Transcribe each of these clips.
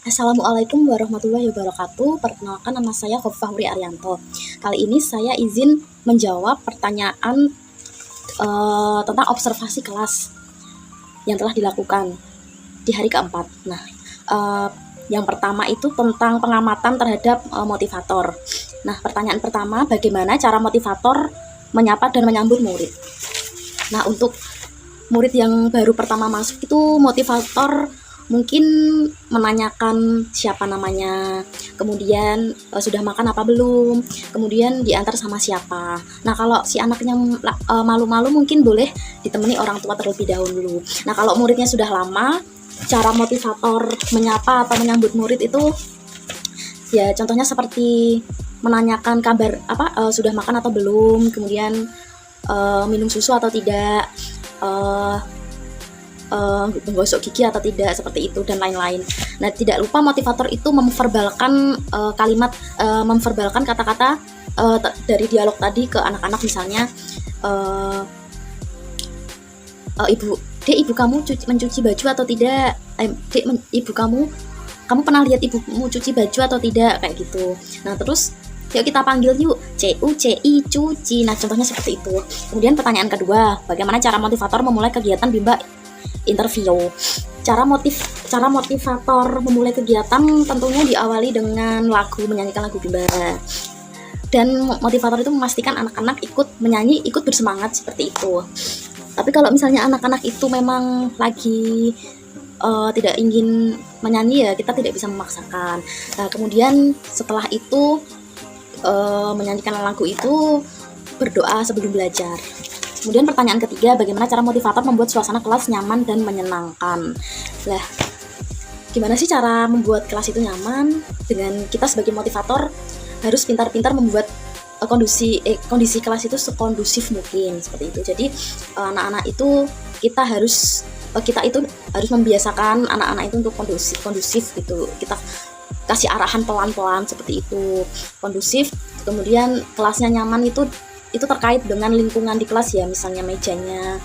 Assalamualaikum warahmatullahi wabarakatuh. Perkenalkan, nama saya Khofifah Wuri Arianto. Kali ini saya izin menjawab pertanyaan tentang observasi kelas yang telah dilakukan di hari keempat. Nah, yang pertama itu tentang pengamatan terhadap motivator. Nah, pertanyaan pertama, bagaimana cara motivator menyapa dan menyambut murid? Nah, untuk murid yang baru pertama masuk itu motivator mungkin menanyakan siapa namanya, kemudian sudah makan apa belum, kemudian diantar sama siapa. Nah, kalau si anaknya malu-malu mungkin boleh ditemani orang tua terlebih dahulu. Nah, kalau muridnya sudah lama, cara motivator menyapa atau menyambut murid itu ya contohnya seperti menanyakan kabar sudah makan atau belum, kemudian minum susu atau tidak, menggosok gigi atau tidak, seperti itu dan lain-lain. Nah, tidak lupa motivator itu memverbalkan memverbalkan kata-kata dari dialog tadi ke anak-anak, misalnya ibu kamu mencuci baju atau tidak, ibu kamu pernah lihat ibumu cuci baju atau tidak, kayak gitu. Nah, terus yuk kita panggil yuk, CUCI cuci. Nah, contohnya seperti itu. Kemudian pertanyaan kedua, bagaimana cara motivator memulai kegiatan bimbel interview? Cara motivator memulai kegiatan tentunya diawali dengan menyanyikan lagu bimbel. Dan motivator itu memastikan anak-anak ikut menyanyi, ikut bersemangat, seperti itu. Tapi kalau misalnya anak-anak itu memang lagi tidak ingin menyanyi, ya kita tidak bisa memaksakan. Nah, kemudian setelah itu menyanyikan lagu itu, berdoa sebelum belajar. Kemudian pertanyaan ketiga, bagaimana cara motivator membuat suasana kelas nyaman dan menyenangkan? Lah, gimana sih cara membuat kelas itu nyaman? Dengan kita sebagai motivator harus pintar-pintar membuat kondisi kelas itu sekondusif mungkin, seperti itu. Jadi anak-anak itu kita itu harus membiasakan anak-anak itu untuk kondusif gitu. Kita kasih arahan pelan-pelan seperti itu, kondusif. Kemudian kelasnya nyaman itu terkait dengan lingkungan di kelas ya, misalnya mejanya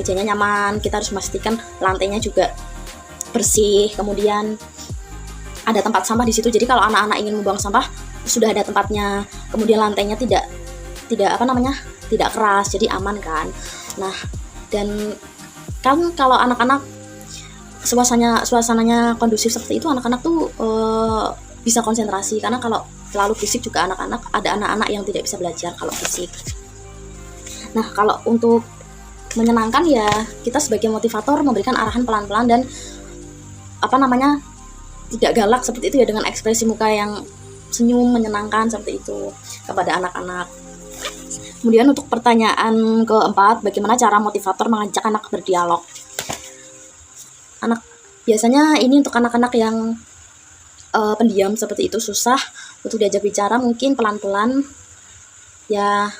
nyaman, kita harus memastikan lantainya juga bersih, kemudian ada tempat sampah di situ. Jadi kalau anak-anak ingin membuang sampah sudah ada tempatnya, kemudian lantainya tidak keras, jadi aman kan. Nah, dan kan kalau anak-anak suasananya kondusif seperti itu, anak-anak tuh bisa konsentrasi, karena kalau terlalu fisik juga ada anak-anak yang tidak bisa belajar kalau fisik. Nah, kalau untuk menyenangkan ya kita sebagai motivator memberikan arahan pelan-pelan dan tidak galak seperti itu ya, dengan ekspresi muka yang senyum menyenangkan seperti itu kepada anak-anak. Kemudian untuk pertanyaan keempat, bagaimana cara motivator mengajak anak berdialog? Biasanya ini untuk anak-anak yang pendiam seperti itu, susah untuk diajak bicara, mungkin pelan-pelan ya,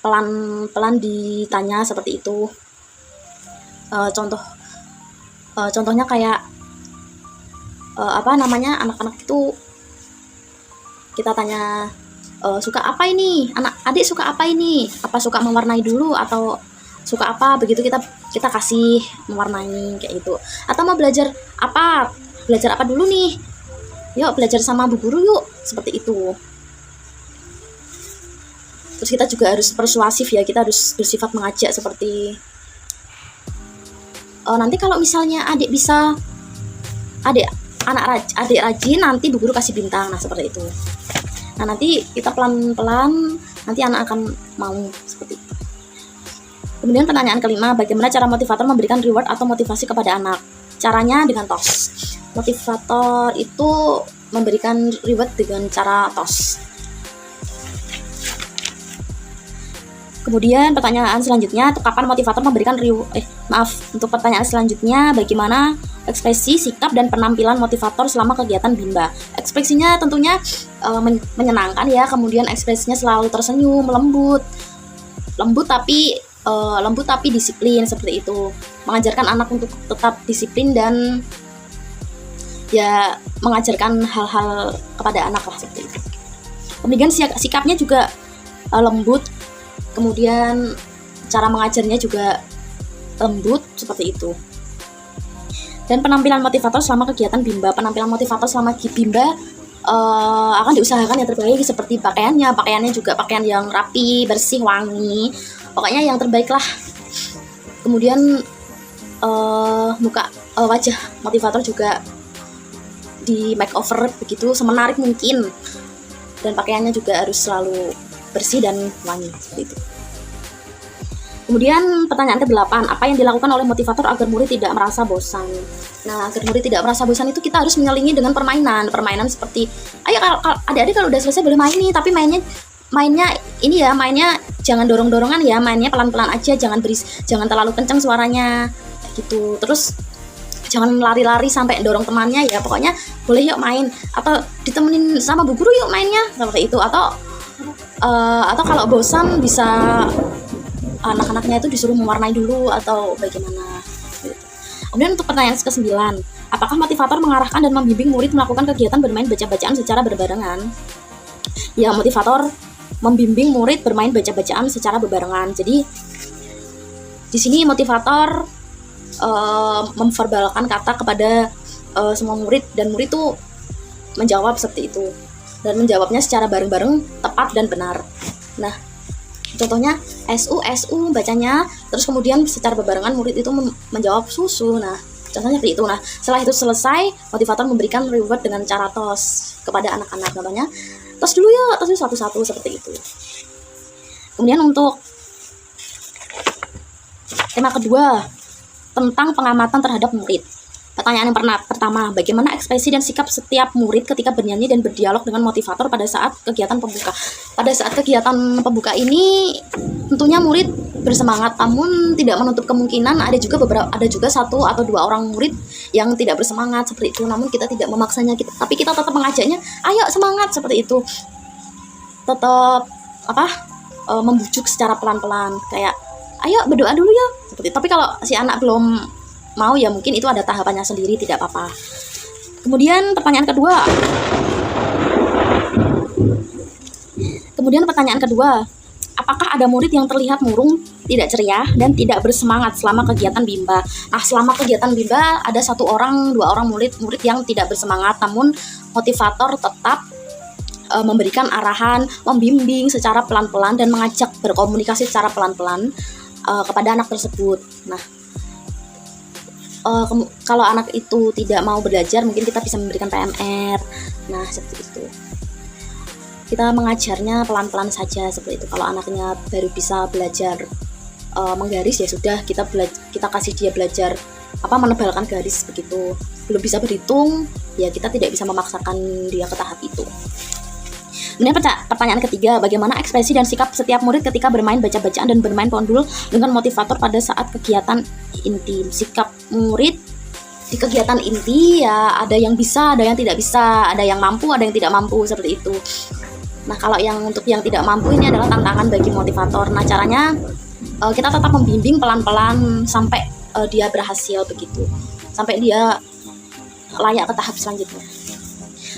pelan-pelan ditanya seperti itu. Contohnya kayak anak-anak itu kita tanya, suka apa ini adik, suka apa ini, apa suka mewarnai dulu atau suka apa, begitu kita kasih mewarnai kayak gitu. Atau mau belajar apa dulu nih, yuk belajar sama bu guru yuk, seperti itu. Terus kita juga harus persuasif ya, kita harus bersifat mengajak, seperti nanti kalau misalnya adik rajin, nanti bu guru kasih bintang. Nah, seperti itu. Nah, nanti kita pelan-pelan, nanti anak akan mau, seperti itu. Kemudian pertanyaan kelima, bagaimana cara motivator memberikan reward atau motivasi kepada anak? Caranya dengan TOS. Motivator itu memberikan reward dengan cara TOS. Kemudian pertanyaan selanjutnya, kapan motivator memberikan untuk pertanyaan selanjutnya, bagaimana ekspresi, sikap, dan penampilan motivator selama kegiatan bimba? Ekspresinya tentunya menyenangkan ya, kemudian ekspresinya selalu tersenyum, lembut tapi disiplin, seperti itu. Mengajarkan anak untuk tetap disiplin dan ya mengajarkan hal-hal kepada anak lah, seperti itu. Kemudian sikapnya juga lembut, kemudian cara mengajarnya juga lembut, seperti itu. Dan penampilan motivator selama kegiatan Bimba. Penampilan motivator selama Bimba akan diusahakan yang terbaik, seperti pakaiannya juga pakaian yang rapi, bersih, wangi, pokoknya yang terbaik lah. Kemudian wajah motivator juga di makeover begitu semenarik mungkin, dan pakaiannya juga harus selalu bersih dan wangi seperti itu. Kemudian pertanyaan ke-8, apa yang dilakukan oleh motivator agar murid tidak merasa bosan? Nah, agar murid tidak merasa bosan itu kita harus menyelingi dengan permainan seperti, ayo kalau adik-adik kalau udah selesai boleh main nih, tapi mainnya ini ya, mainnya jangan dorong-dorongan ya, mainnya pelan-pelan aja, jangan terlalu kencang suaranya gitu. Terus jangan lari-lari sampai dorong temannya ya, pokoknya boleh yuk main, atau ditemenin sama bu guru yuk mainnya seperti itu, atau kalau bosan bisa anak-anaknya itu disuruh mewarnai dulu atau bagaimana gitu. Kemudian untuk pertanyaan ke-9, apakah motivator mengarahkan dan membimbing murid melakukan kegiatan bermain baca-bacaan secara berbarengan? Ya, motivator membimbing murid bermain baca-bacaan secara berbarengan. Jadi di sini motivator memverbalkan kata kepada semua murid, dan murid tuh menjawab seperti itu, dan menjawabnya secara bareng-bareng, tepat dan benar. Nah, contohnya SU bacanya, terus kemudian secara berbarengan murid itu menjawab susu. Nah, contohnya seperti itu. Nah, setelah itu selesai, motivator memberikan reward dengan cara tos kepada anak-anak. Contohnya, tos dulu ya, tos satu-satu seperti itu. Kemudian untuk tema kedua, tentang pengamatan terhadap murid. Pertanyaan yang pertama, bagaimana ekspresi dan sikap setiap murid ketika bernyanyi dan berdialog dengan motivator pada saat kegiatan pembuka? Pada saat kegiatan pembuka ini, tentunya murid bersemangat, namun tidak menutup kemungkinan ada juga 1 atau 2 orang murid yang tidak bersemangat seperti itu. Namun kita tidak memaksanya, tapi kita tetap mengajaknya, ayo semangat seperti itu. Tetap membujuk secara pelan-pelan, kayak ayo berdoa dulu ya seperti itu. Tapi kalau si anak belum mau ya mungkin itu ada tahapannya sendiri, tidak apa-apa. Kemudian pertanyaan kedua, apakah ada murid yang terlihat murung, tidak ceria, dan tidak bersemangat selama kegiatan Bimba? Nah, selama kegiatan Bimba ada 1 orang, 2 orang murid yang tidak bersemangat, namun motivator tetap memberikan arahan, membimbing secara pelan-pelan dan mengajak berkomunikasi secara pelan-pelan kepada anak tersebut. Nah, kalau anak itu tidak mau belajar, mungkin kita bisa memberikan PMR. Nah, seperti itu. Kita mengajarnya pelan-pelan saja seperti itu. Kalau anaknya baru bisa belajar menggaris, ya sudah, kita kasih dia belajar menebalkan garis begitu. Belum bisa berhitung, ya kita tidak bisa memaksakan dia ke tahap itu. Kemudian pertanyaan ketiga, bagaimana ekspresi dan sikap setiap murid ketika bermain baca-bacaan dan bermain pondul dengan motivator pada saat kegiatan inti? Sikap murid di kegiatan inti ya ada yang bisa, ada yang tidak bisa, ada yang mampu, ada yang tidak mampu seperti itu. Nah, kalau untuk yang tidak mampu ini adalah tantangan bagi motivator. Nah, caranya kita tetap membimbing pelan-pelan sampai dia berhasil begitu, sampai dia layak ke tahap selanjutnya.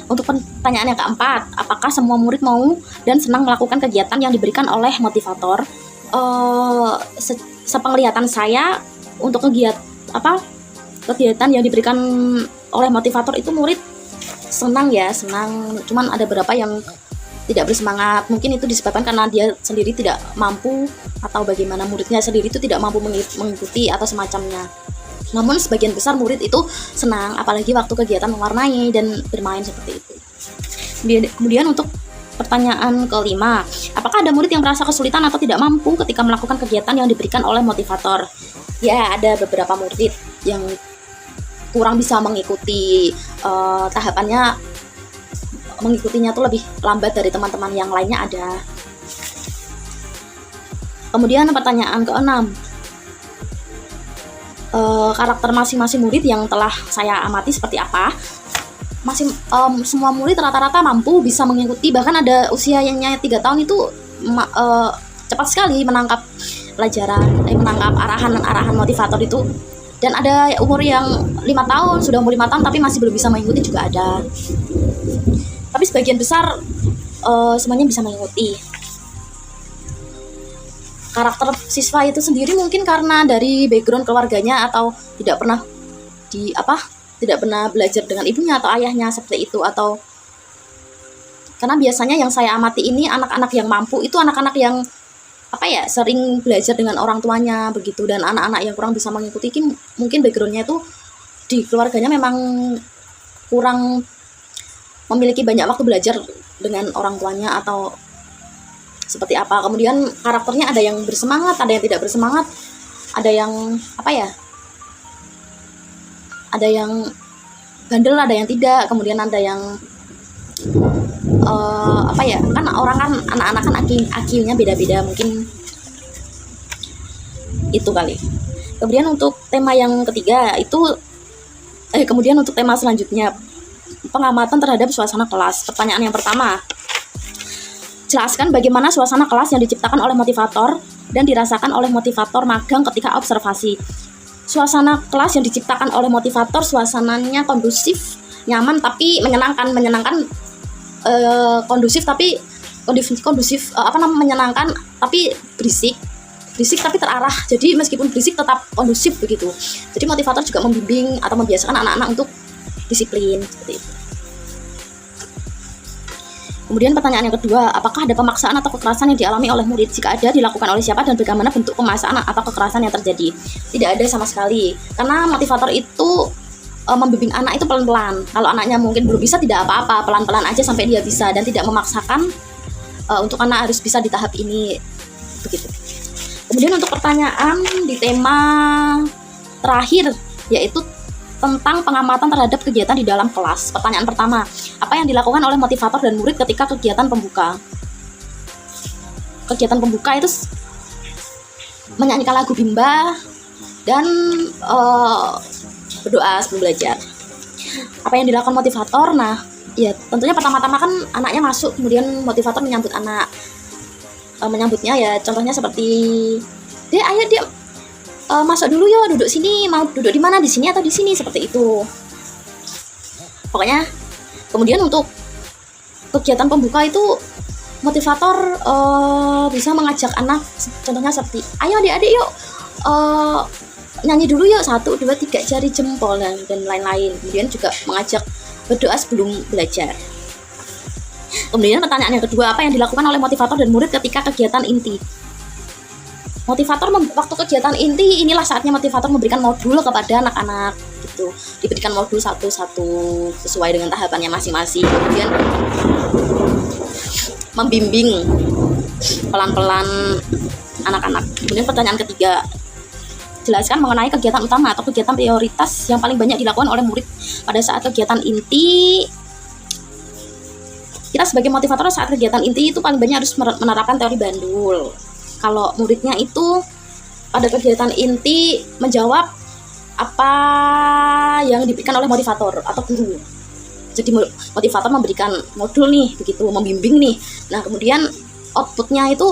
Untuk pertanyaan yang keempat, apakah semua murid mau dan senang melakukan kegiatan yang diberikan oleh motivator? Sepenglihatan saya, untuk kegiatan yang diberikan oleh motivator itu murid senang. Cuman ada beberapa yang tidak bersemangat. Mungkin itu disebabkan karena dia sendiri tidak mampu, atau bagaimana muridnya sendiri itu tidak mampu mengikuti atau semacamnya. Namun sebagian besar murid itu senang, apalagi waktu kegiatan mewarnai dan bermain seperti itu. Kemudian untuk pertanyaan kelima, apakah ada murid yang merasa kesulitan atau tidak mampu ketika melakukan kegiatan yang diberikan oleh motivator? Ya, ada beberapa murid yang kurang bisa mengikuti tahapannya, mengikutinya tuh lebih lambat dari teman-teman yang lainnya ada. Kemudian pertanyaan keenam, karakter masing-masing murid yang telah saya amati seperti apa? Semua murid rata-rata mampu bisa mengikuti, bahkan ada usianya 3 tahun itu cepat sekali menangkap pelajaran, menangkap arahan motivator itu. Dan ada umur yang 5 tahun, sudah umur 5 tahun tapi masih belum bisa mengikuti juga ada. Tapi sebagian besar semuanya bisa mengikuti. Karakter siswa itu sendiri mungkin karena dari background keluarganya atau tidak pernah tidak pernah belajar dengan ibunya atau ayahnya seperti itu. Atau karena biasanya yang saya amati ini anak-anak yang mampu itu anak-anak yang sering belajar dengan orang tuanya begitu, dan anak-anak yang kurang bisa mengikuti mungkin backgroundnya itu di keluarganya memang kurang memiliki banyak waktu belajar dengan orang tuanya atau seperti apa. Kemudian karakternya ada yang bersemangat, ada yang tidak bersemangat, ada yang ada yang bandel, ada yang tidak, kemudian ada yang kan orang kan anak-anak kan IQ-nya beda-beda, mungkin itu kali. Kemudian untuk tema yang ketiga itu kemudian untuk tema selanjutnya, pengamatan terhadap suasana kelas. Pertanyaan yang pertama, jelaskan bagaimana suasana kelas yang diciptakan oleh motivator dan dirasakan oleh motivator magang ketika observasi. Suasana kelas yang diciptakan oleh motivator suasananya kondusif, nyaman tapi menyenangkan, menyenangkan tapi berisik tapi terarah. Jadi meskipun berisik tetap kondusif begitu. Jadi motivator juga membimbing atau membiasakan anak-anak untuk disiplin seperti itu. Kemudian pertanyaan yang kedua, apakah ada pemaksaan atau kekerasan yang dialami oleh murid? Jika ada, dilakukan oleh siapa dan bagaimana bentuk pemaksaan atau kekerasan yang terjadi? Tidak ada sama sekali, karena motivator itu membimbing anak itu pelan-pelan. Kalau anaknya mungkin belum bisa, tidak apa-apa, pelan-pelan aja sampai dia bisa, dan tidak memaksakan untuk anak harus bisa di tahap ini begitu. Kemudian untuk pertanyaan di tema terakhir, yaitu tentang pengamatan terhadap kegiatan di dalam kelas. Pertanyaan pertama, apa yang dilakukan oleh motivator dan murid ketika kegiatan pembuka? Kegiatan pembuka itu menyanyikan lagu bimba dan berdoa sebelum belajar. Apa yang dilakukan motivator? Nah, ya tentunya pertama-tama kan anaknya masuk, kemudian motivator menyambut anak. Menyambutnya ya contohnya seperti, ayo dia masuk dulu yo, duduk sini, mau duduk di mana, di sini atau di sini, seperti itu. Pokoknya kemudian untuk kegiatan pembuka itu motivator bisa mengajak anak, contohnya seperti, ayo adik-adik yuk nyanyi dulu yuk, 1, 2, 3 jari jempol dan lain-lain. Kemudian juga mengajak berdoa sebelum belajar. Kemudian pertanyaan yang kedua, apa yang dilakukan oleh motivator dan murid ketika kegiatan inti? Motivator waktu kegiatan inti inilah saatnya motivator memberikan modul kepada anak-anak gitu. Diberikan modul satu-satu sesuai dengan tahapannya masing-masing. Kemudian membimbing pelan-pelan anak-anak. Kemudian pertanyaan ketiga, jelaskan mengenai kegiatan utama atau kegiatan prioritas yang paling banyak dilakukan oleh murid pada saat kegiatan inti. Kita sebagai motivator saat kegiatan inti itu paling banyak harus menerapkan teori Bandul. Kalau muridnya itu pada kegiatan inti menjawab apa yang diberikan oleh motivator atau guru. Jadi motivator memberikan modul nih, begitu, membimbing nih. Nah kemudian outputnya itu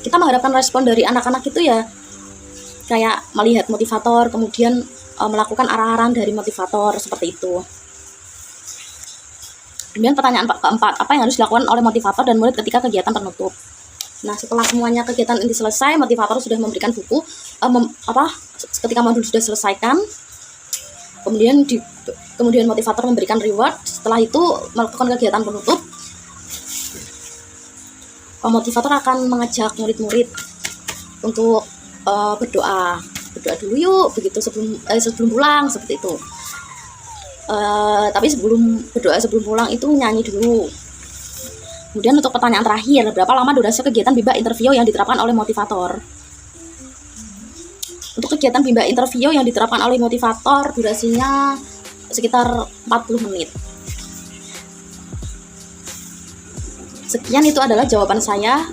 kita mengharapkan respon dari anak-anak itu ya kayak melihat motivator, kemudian melakukan arah-arahan dari motivator seperti itu. Kemudian pertanyaan keempat, apa yang harus dilakukan oleh motivator dan murid ketika kegiatan penutup? Nah, setelah semuanya kegiatan ini selesai, motivator sudah memberikan buku, ketika modul sudah selesaikan, kemudian motivator memberikan reward. Setelah itu melakukan kegiatan penutup, motivator akan mengajak murid-murid untuk berdoa dulu yuk, begitu sebelum pulang seperti itu. Tapi sebelum pulang itu nyanyi dulu. Kemudian untuk pertanyaan terakhir, berapa lama durasi kegiatan bimba interview yang diterapkan oleh motivator? Untuk kegiatan bimba interview yang diterapkan oleh motivator durasinya sekitar 40 menit. Sekian, itu adalah jawaban saya.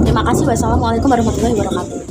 Terima kasih. Wassalamualaikum warahmatullahi wabarakatuh.